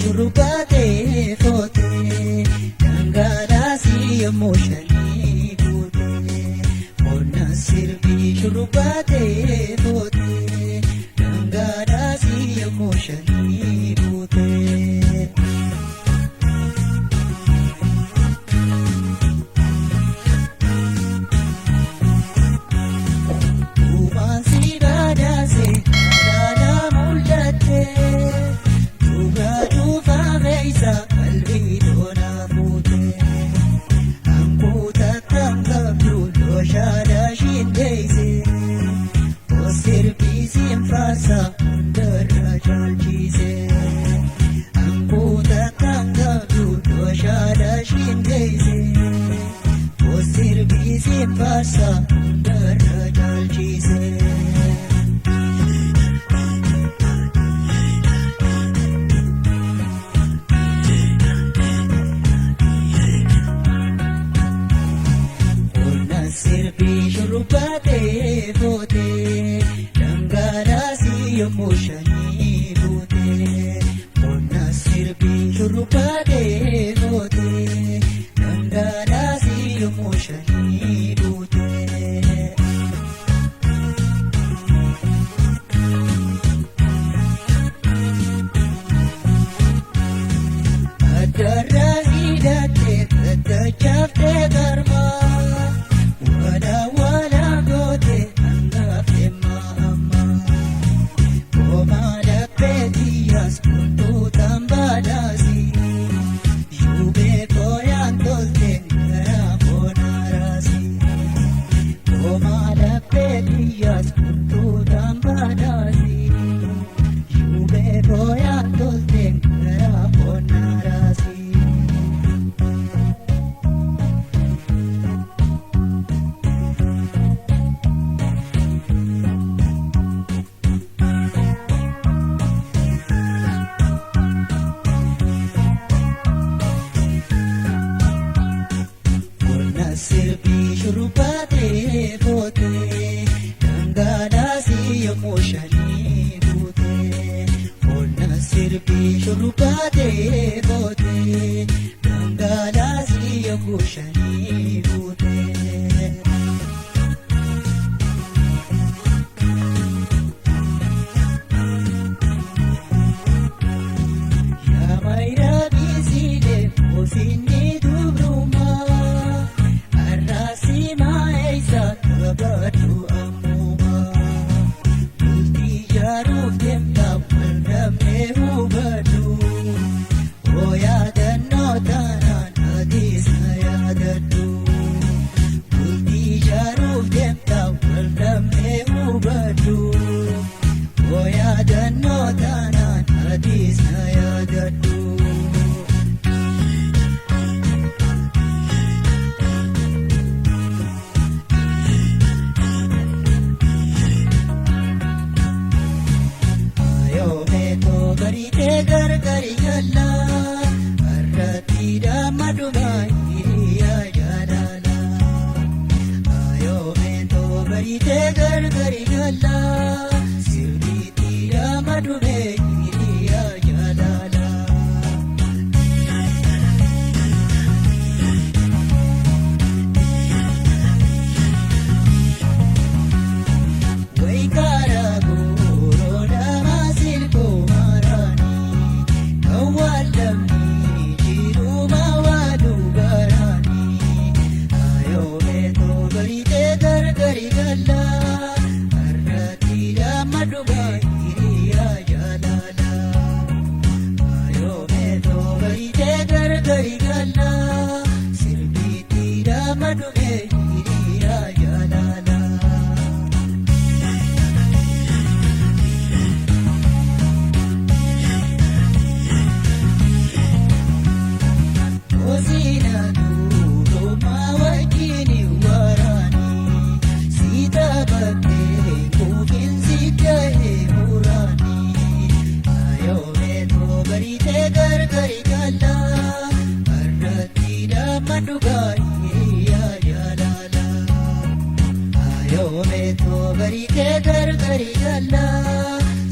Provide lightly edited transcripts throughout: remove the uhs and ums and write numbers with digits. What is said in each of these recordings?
shurrubbate foote dhangalaasii yommuu shanii buute. Qonna sirbii shurrubbate foote dhangalaasii yommuu shanii buute.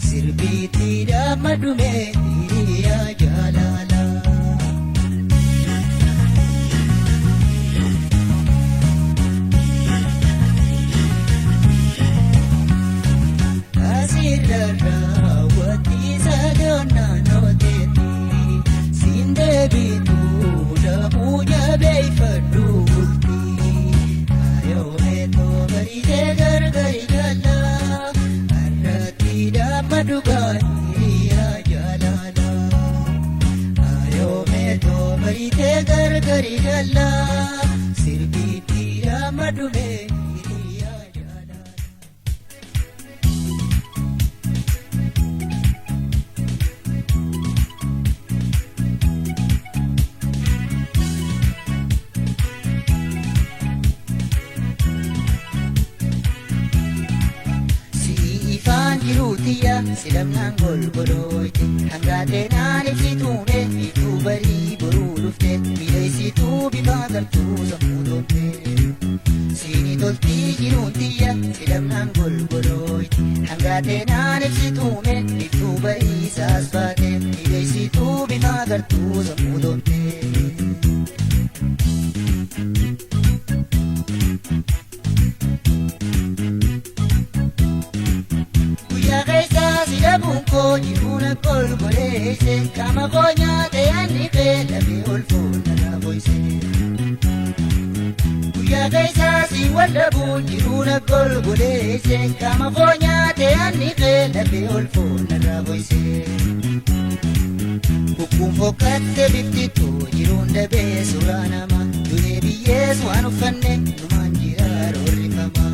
Sirbiitti damma dhumee hiriyaa jaalala. dhugaanii yaa jaalala ayoomeetoo baritee gargari galla sirbii dhiiraa madumee yaa jaalala. Jiruutiya silamnaan golgolooyte hangaateen ibsituune biiftuu barii boruu dhufte miidhagsituu bifaa galtuu sammuu dhoofte siinii toltii jiruutiya silamnaan golgolooyte hangaateen ibsituune biiftuu barii saas baate miidhagsituu bifaa galtuu sammuu dhoofte. Bunko jiruna golgolese kama konya te anike labe olfona la boise kuya gaisa si wala bu jiruna golgolese kama konya te anike labe olfona la boise bukum fokatte biftitu jirunda be surana ma dune biye swanu fanne numanjira rorifama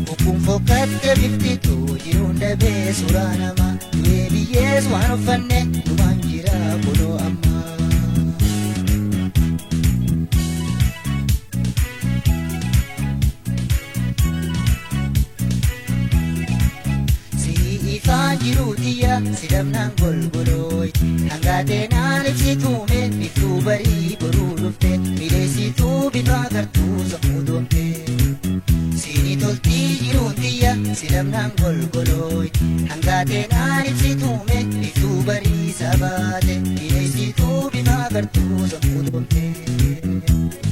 bukum fokatte biftitu jirunda be surana ma dune biye swanu fanne numanjira kono amma. Jiruutiya silamnaan golgolooyte hangaateen ibsituune biiftuu barii boruu dhufte miidhagsituu bifaa gartuu sammuu dhoofte siinii toltii jiruutiya silamnaan golgolooyte hangaateen ibsituune biiftuu barii sabaate miidhagsituu bifaa gartuu sammuu dhoofte.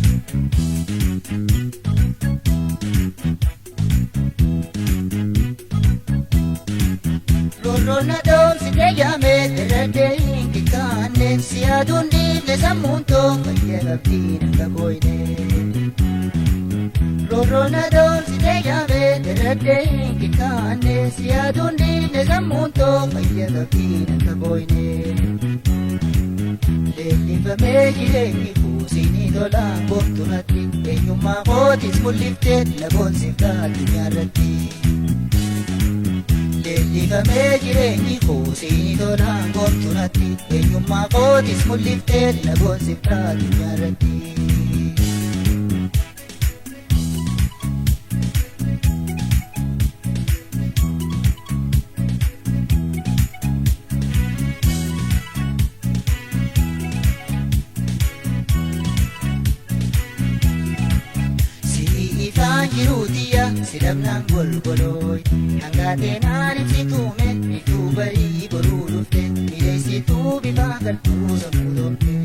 Rona dom si deyame terade ingi kane si adundi ne samunto kaya gabdina kaboine. Rona dom si deyame terade ingi kane si adundi ne samunto kaya gabdina kaboine. Lelifame jireenyi kuusini tolaan boontumatti eenyummaa kootis mul'ifte laboon siftaatu nyaarratti. Lelifame jireenyi kuusini tolaan boontumatti eenyummaa kootis mul'ifte laboon siftaatu nyaarratti. Jiruutiya silamnaan golgolooyte hangaateen ibsituune biiftuu barii boruu dhufte miidhagsituu bifaa galtuu sammuu dhoofte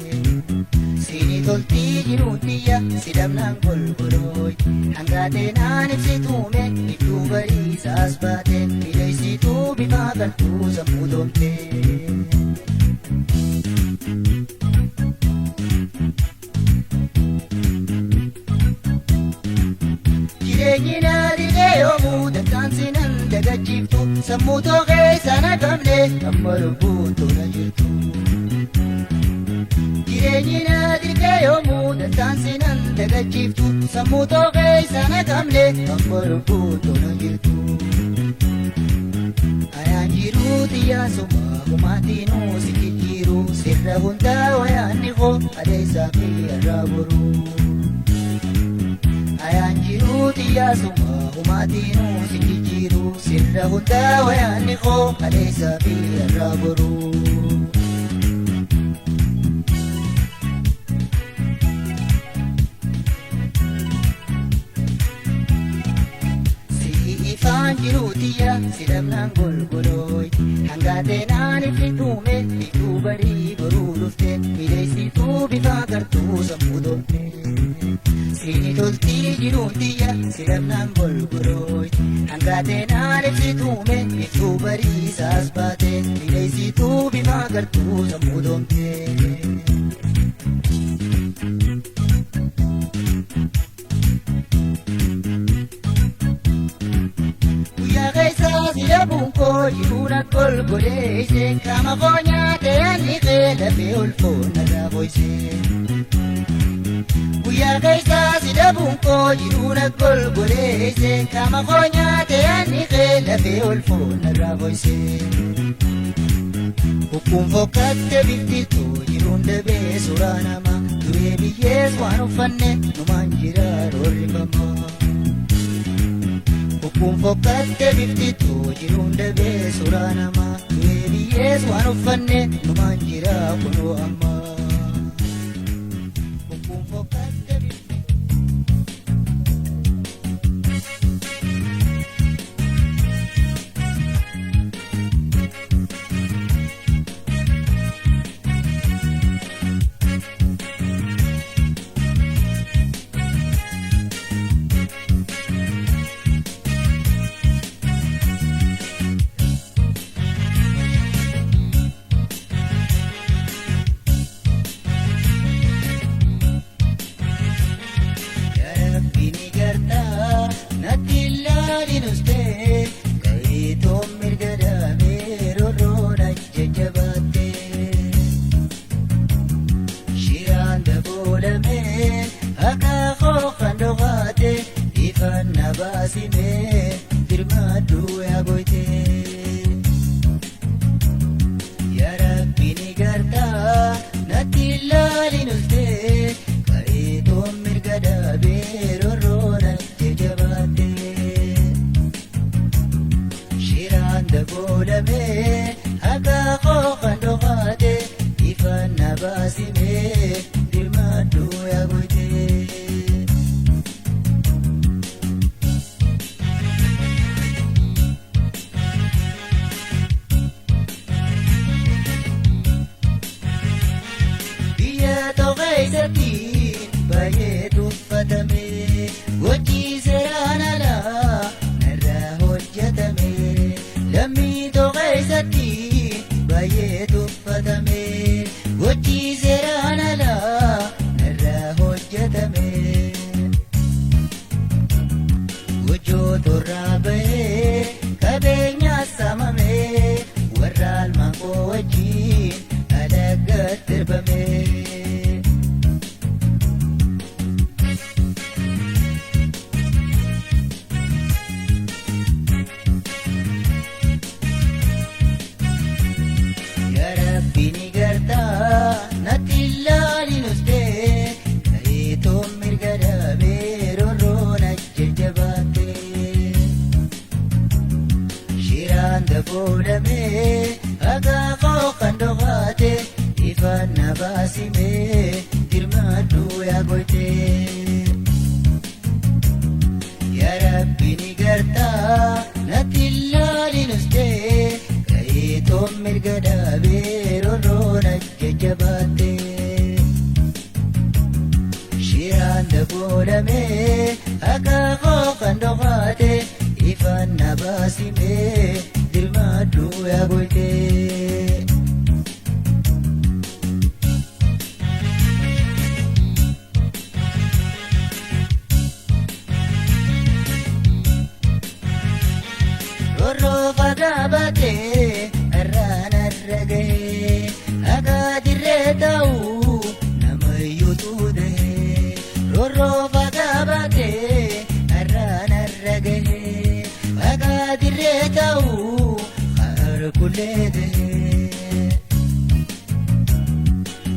siinii toltii jiruutiya silamnaan golgolooyte hangaateen ibsituune biiftuu barii saas baate miidhagsituu bifaa galtuu sammuu dhoofte. Jireenyina dhiyeeyoomu dandaansinan dagachiftu sammuu tooqee sana qabne amma lubbuun tola jirtu. Jireenyina dhiyeeyoomu dandaansinan dagachiftu sammuu tooqee sana qabne amma lubbuun tola jirtu. Ayaan jiruutiyaa suma kumaatiinuu si jijjiiru sirra hundaa wayaanni koo adeessaa fi irraa boruu. Ayaan jiruutiyaa suma kumaatiinuu si jijjiiru sirra hundaa wayaanni koo adeessaa fi irraa boruu. Jiruutiya silamnaan golgolooyte hangaateen ibsituune biiftuu barii boruu dhufte miidhagsituu bifaa gartuu sammuu dhoofte siinii toltii jiruutiya silamnaan golgolooyte hangaateen ibsituune biiftuu barii saas baate miidhagsituu bifaa gartuu sammuu dhoofte. Bunko golgoleesse qaama koo nyaatee ani kee lafee ulfoonna raaboyse. Guyyaa keessaa si dhabuun koo jiruuna golgoleesse qaama koo nyaatee ani kee lafee ulfoonna raaboyse. Bukkuun fokkatte biftituu jiruun dabee suuraa namaa duree biyyees waan uffanne numaan jira roorrifamaa. Bukkuun fokkatte biftituu jiruun dabee suuraa namaa duree biyyees waan uffanne numaan jira kunoo ammaa. Bukkuun fokkatte baasime dirmaaduu yaa goyte. Yaa Rabbi ni gartaa natti ilaalin ulte ka'ee toon mirga dhaabee rorroona jajjabaate. Shiraan daboolamee hagaa koo kan dhokaate ifaan na baasime dirmaaduu yaa goyte. Baay'ee tuffatame hojii seeraan alaa narraa hojjetame. Lammii tokko keessatti baay'ee tuffatame hojii seeraan alaa narraa hojjetame. Hojjoo torraa bahee qabeenya saamame warra almaan koo wajjin alagatti darbame. Bini gartaa natti ilaalin uste ka'ee toon mirga dhaabee rorroona jajjabaate. Shiraan daboolamee hagaa koo kan dhokaate ifaan na baasime dirmaaduu yaa goyte. Yaa Rabbi ni gartaa natti ilaalin uste ka'ee toon mirga dhaabee rorroona jajjabaate. Shiraan daboolamee hagaa koo kan dhokaate ifaan na baasime dirmaaduu yaa goyte. Rorroo fagaa baatee irraan arra gahee hagaa dirree ta'uu namayyuu tuudhee. Rorroo fagaa baatee irraan arra gahee hagaa dirree ta'uu harkullee dahee.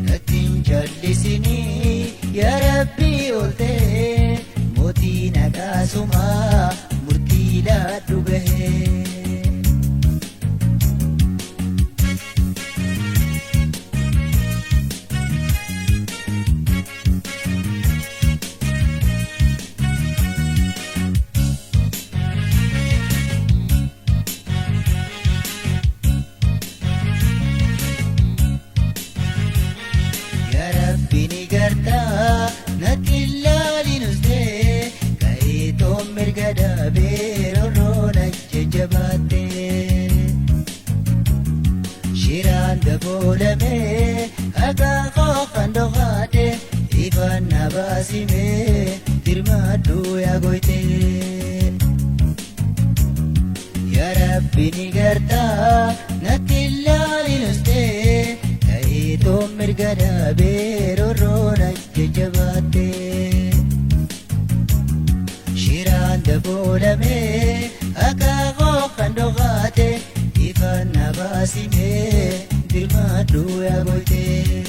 Nattiin jallisinii yaa Rabbii ooltee mootii nagaasumaa murtii laadhu bahee. Bini gartaa natti ilaalin uste ka'ee toon mirga dhaabee rorroona jajjabaate. Shiraan daboolamee hagaa koo kan dhokaate ifaan na baasime dirmaaduu yaa goyte. Yaa Rabbi ni gartaa erga dhaabee roorroona jajjabaattee. Shiraan daboolamee akaakoo kan dhokaate ifaan na baasimee dirmaadhuu yaaboytee.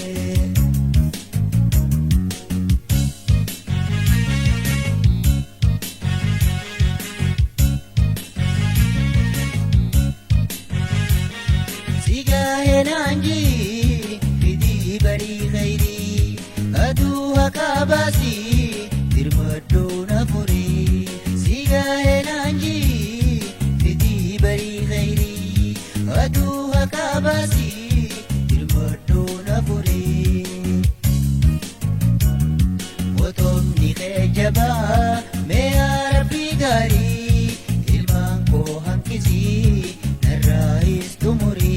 Naanjii fidii barii khayrii aduu haqaa baasii dirmadhoo na furii. Sigaa'ee naanjii fidii barii khayrii aduu haqaa baasii dirmadhoo na furii. Motomni kee jabaa mee arabbii gaarii ilmaan koo hanqisii narraayis tumurii.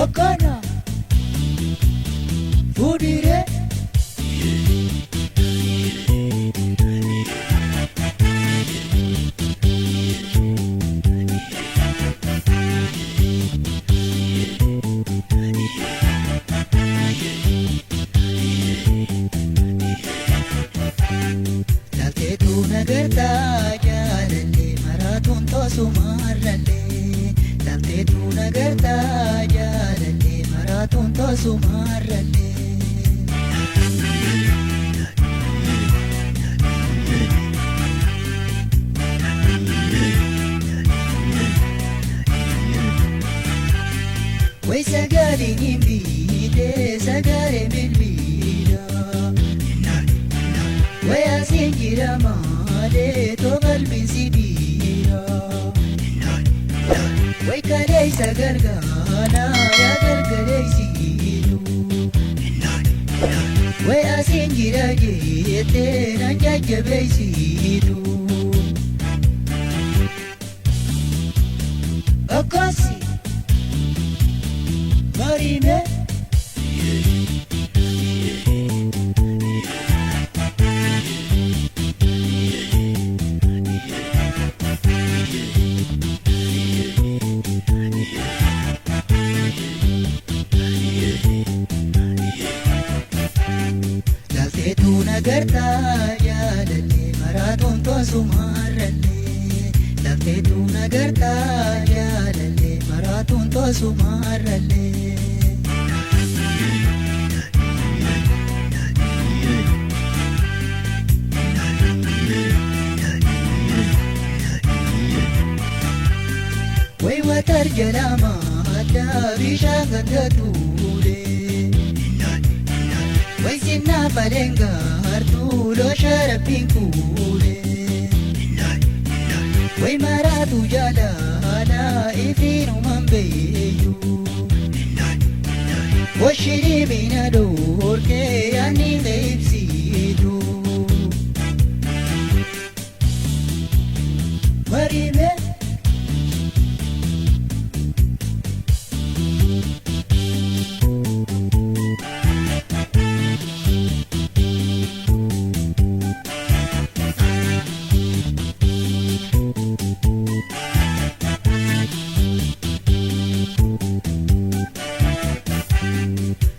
Akana Fudire Lalteetu nagartaa jaalallee maraatuun toosumarrallee Lalteetu nagartaa jaalallee maraatuun toosumarrallee Way sagaleen hin biidee sagalee bilbiila Way asiin jira maalee too qalbiin si biira Way kaleessa gargaanaa yaa gargareessitu Way asiin jira jettee nan jajjabeessitu Akkasi Marime Lalteetu nagartaa jaalallee maraatuun toosumarrallee Lalteetu nagartaa jaalallee maraatuun toosumarrallee Way watar jalama addaa bishaan ganda tuule Way sinna falenga hartuu loosha rabbiin kuule Way maraatu jaalala ifiinumaan beeyu Washiri bina doorkee yaani leebsitu Marime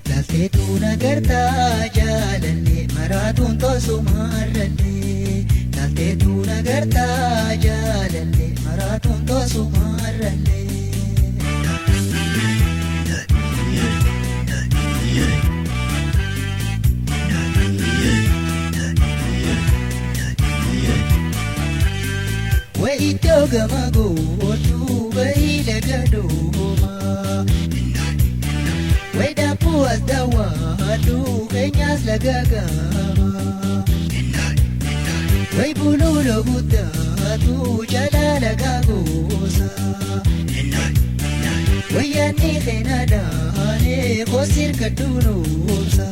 Lalteetu nagartaa jaalallee maraatuun toosumarrallee Lalteetu nagartaa jaalallee maraatuun toosumarrallee Way iddoo gama gootuu bahii laga doomaa Way daabboo as daawwadhu keenyas laga gama Way buluuloo guddaatu jala laga goosa Way yaadni keena daanee koosir kadduun oobsa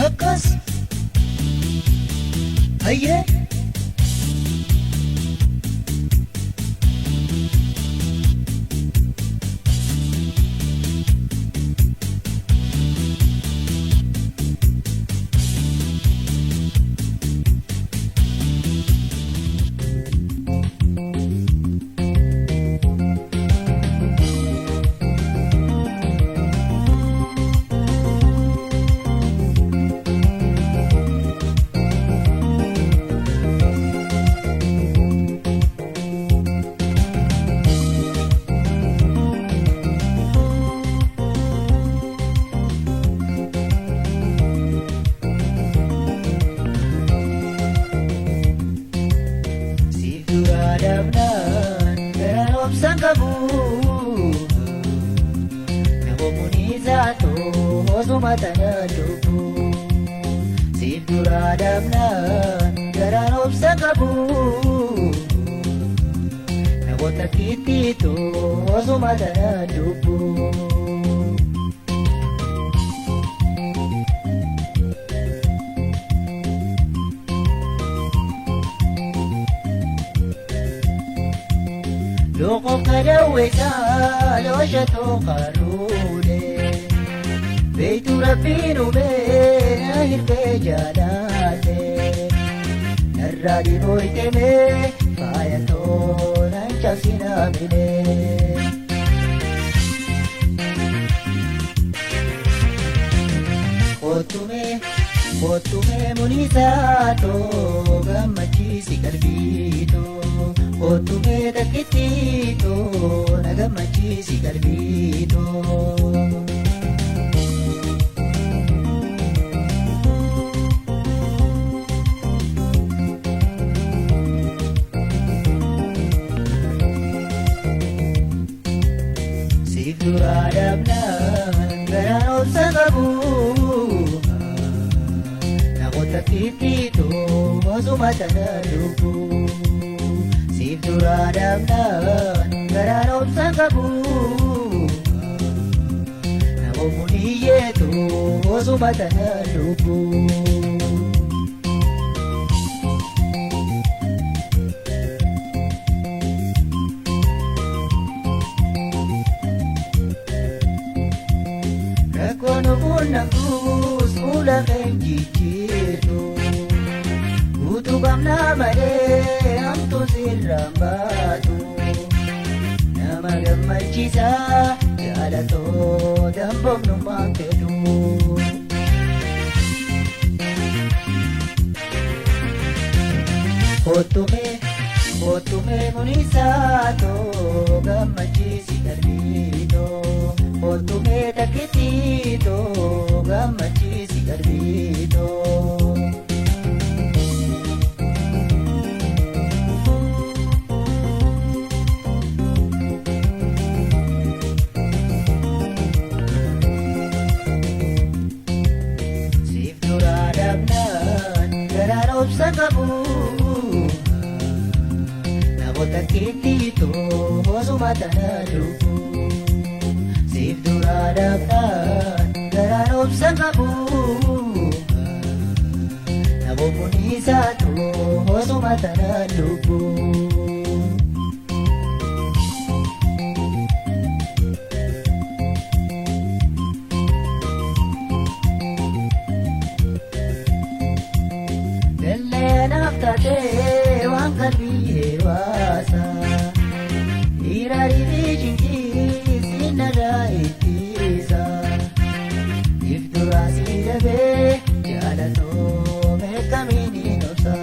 Akkas Hayyee Dabnaan garaan obsaan qabu Namoonni zaatoo osuma tana lubbu Siif duraa dabnaan garaan obsaan qabu Namoota kittiitoo osuma tana lubbu Loko kadawe salo shato karule Beitu rabbinu be hirbe jalate Narradi boite me fayato nanchasina bine Otume munisato gammachisi garbito Otume dakitito nagammachisi garbito Siduradabnan garano sagabu Takitito masumatan lupu Siduradabnan garanon sangkabu Nakomuniyeto masumatan lupu Rakono punangkus mula kenjijito Utubam namade amto sirambatu Nama gammachisa jalato dambom numakedu Otume munisato gammachisi garbito Otume takitito gammachisi garbito Sangkabu Nakotakitito masumatan lupu Siduradabnan garanop sangkabu Nakomunisato masumatan lupu Tate waan qalbii waasa Hirarii jinjii sinarraa ittisa Ifturaa si dabee jaalatoo meeqamiin obsa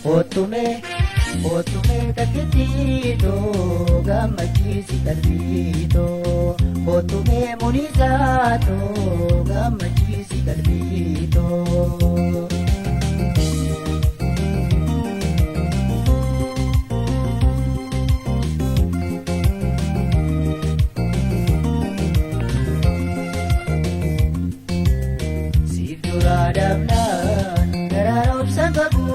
Otume takitito gammachisi qalbiito Otume munisato gammachisi qalbiito Siduradabnan garanop sangkabu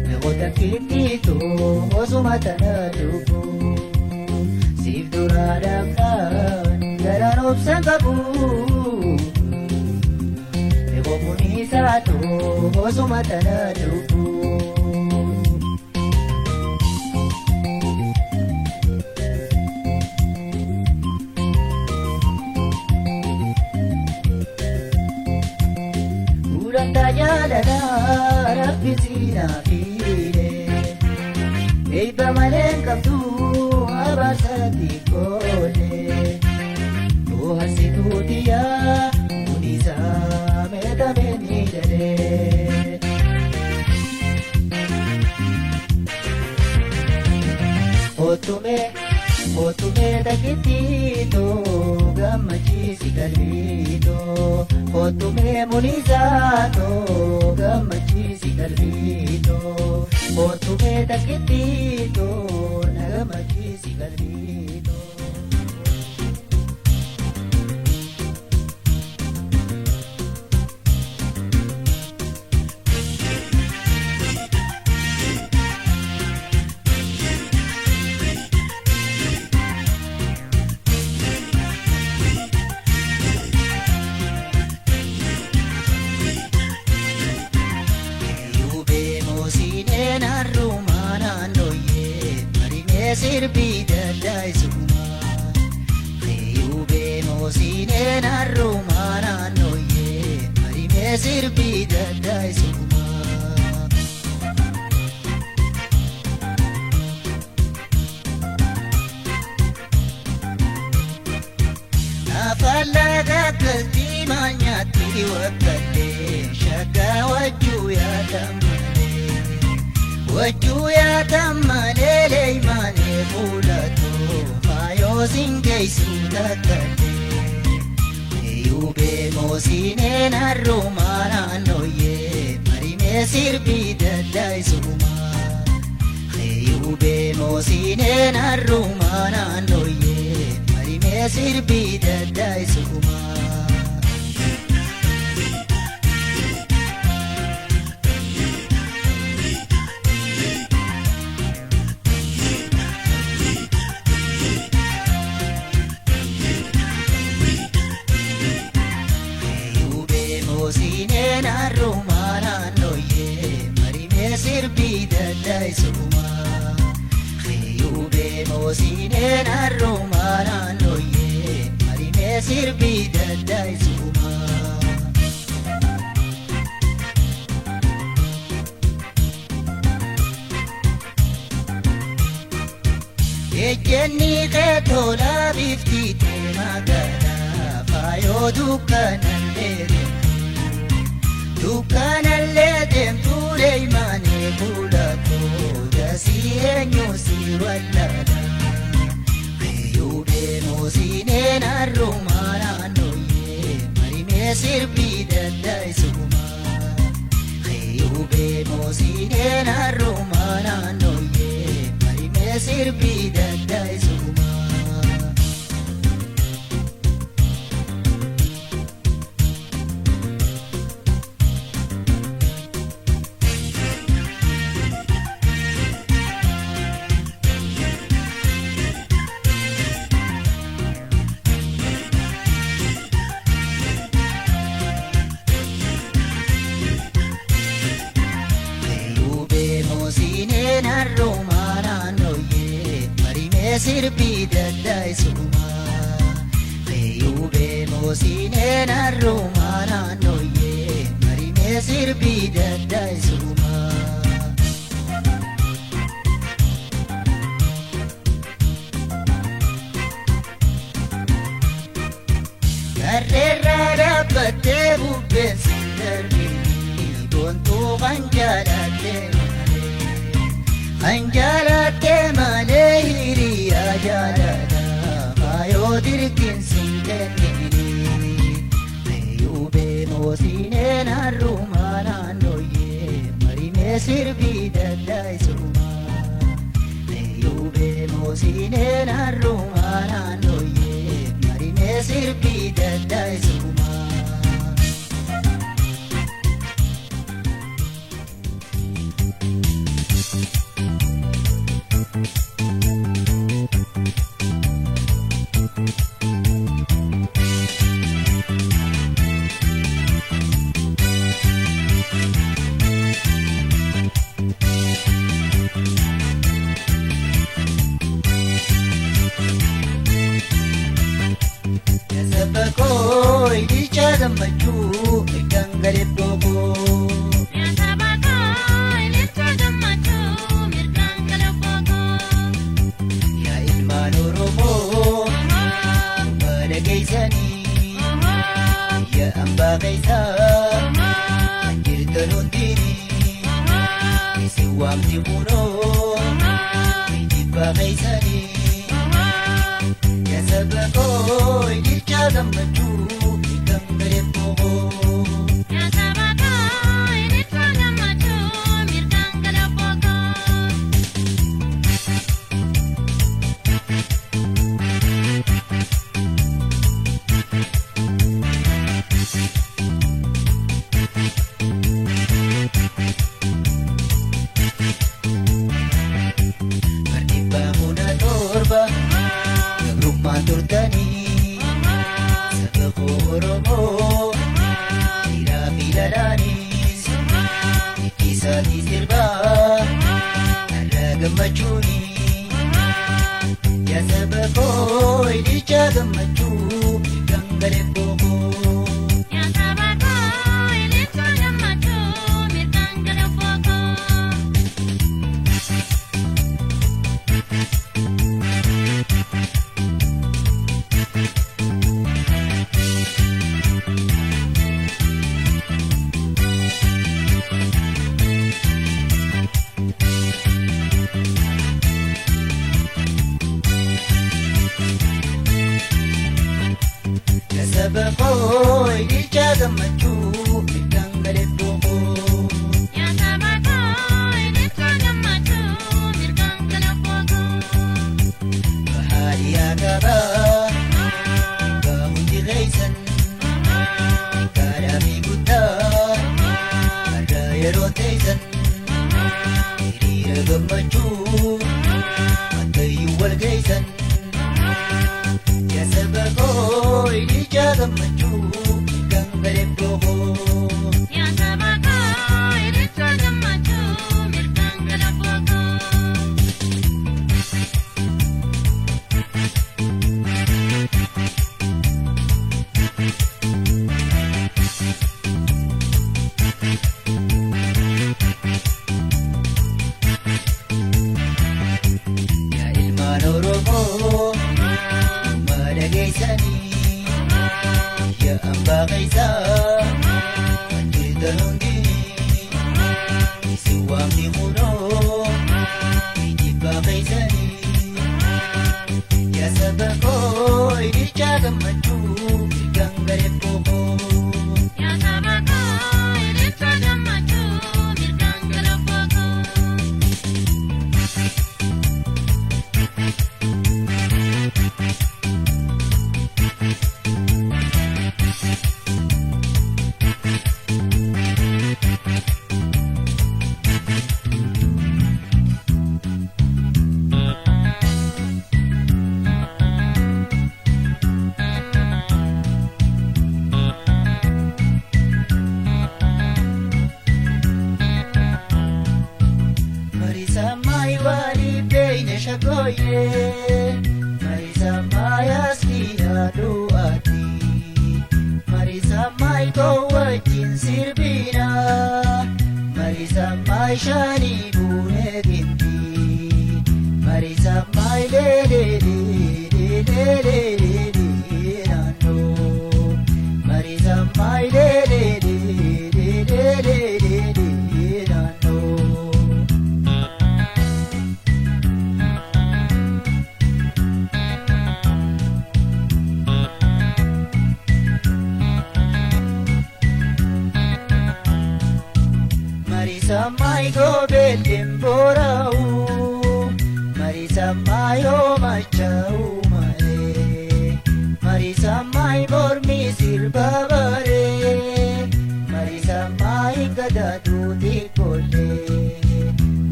Nakotakitito masumatan lupu Siduradabnan garanop sangkabu Nakomunisato masumatan lupu Urang tajalana rabbisina fide Eiba malen kabdu abasati kole Tuhasitu dia munisa metameni dale Otume takitito gammachisi garbito Otume munisato gammachisi garbito Otume takitito nagammachisi garbito sirbii daddaa'isumaa Fayyubee moosineen harrumaa naannooyyee marimee sirbii daddaa'isumaa Nafallaga galtii maanyaatti wakkatee shaggaa wajjuu yaadammalee wajjuu yaadammalee leeymanee fuulatoo faayoo singeessuu takkatee Fayyubee moosineen harrumaa naannooyyee marimee sirbii daddaa'isumaa Fayyubee moosineen harrumaa naannooyyee marimee sirbii daddaa'isumaa Fayyubee moosineen harrumaa naannooyyee marimee sirbii daddaa'isumaa Fayyubee moosineen harrumaa naannooyyee marimee sirbii daddaa'isumaa Ejjenni kee tolaa biftiitee magaalaa faayoo dukkanallee deemtuu leeymanee fuulatoo dasii eenyuu si wallaala Fayyubee moosineen harrumaa naannooyyee marimee sirbii daddaa'isumaa Fayyubee moosineen harrumaa naannooyyee marimee sirbii daddaa'isumaa Fayyubee moosineen harrumaa naannooyyee marimee sirbii daddaa'isumaa Fayyubee moosineen harrumaa naannooyyee marimee sirbii daddaa'isumaa Garreerraa dhaabbattee bubbeen sin darbinii boontuu kan jaalattee malee hiriyaa jaalala faayoo dirqiin sin kennini Fayyubee moosineen harrumaa naannooyyee marimee sirbii daddaa'isumaa Fayyubee moosineen harrumaa naannooyyee marimee sirbii daddaa'isumaa Sabakoo ililcha gammachuu mirgaan galebboo koo Yaa ilmaan Oromoo mana geessanii yaa hambaa keessaa jirtan hundinii isin waamti kunoo dhiibbaa keessanii Yaa sabakoo ililcha gammachuu mirgaan galebboo koo Barnibbaa hunda torba gabrummaan turtanii saba koo Oromoo ililcha gammachuu mirgangale bookoo. Yaasaba koo ililcha gammachuu mirgangale bookoo. Yaasaba koo ililcha gammachuu mirgangale bookoo. Yaasaba koo ililcha gammachuu mirgangale bookoo. Bahaadiyaa gabaa gaahundi reeysan gaadhaafii guddaa adda yeroo teeysan hiriira gammachuu akkayyuu wal geeysan. Yaasaba koo ililcha gammachuu mirgangale bookoo. Yaasaba koo ililcha gammachuu mirgangale bookoo. Yaa ilmaan Oromoo maal geessanii yaa ambaa keessaa wantoota hundinii isin waamni kunoo ijibbaa keessanii. Yaasaba koo ililcha gammachuu mirgangale bookoo. Yaasaba koo ililcha gammachuu mirgangale bookoo. Marisa mai wali beine shagoye, Marisa mai aski aduati, Marisa mai ko wajin sirbina, Marisa mai shani bune ginti, Marisa mai le nando, Marisa mai le nando. Marisa mai go belim borau, Marisa mai o machau male, Marisa mai bormi sirbabare, Marisa mai gada dudi kole,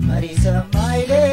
Marisa mai le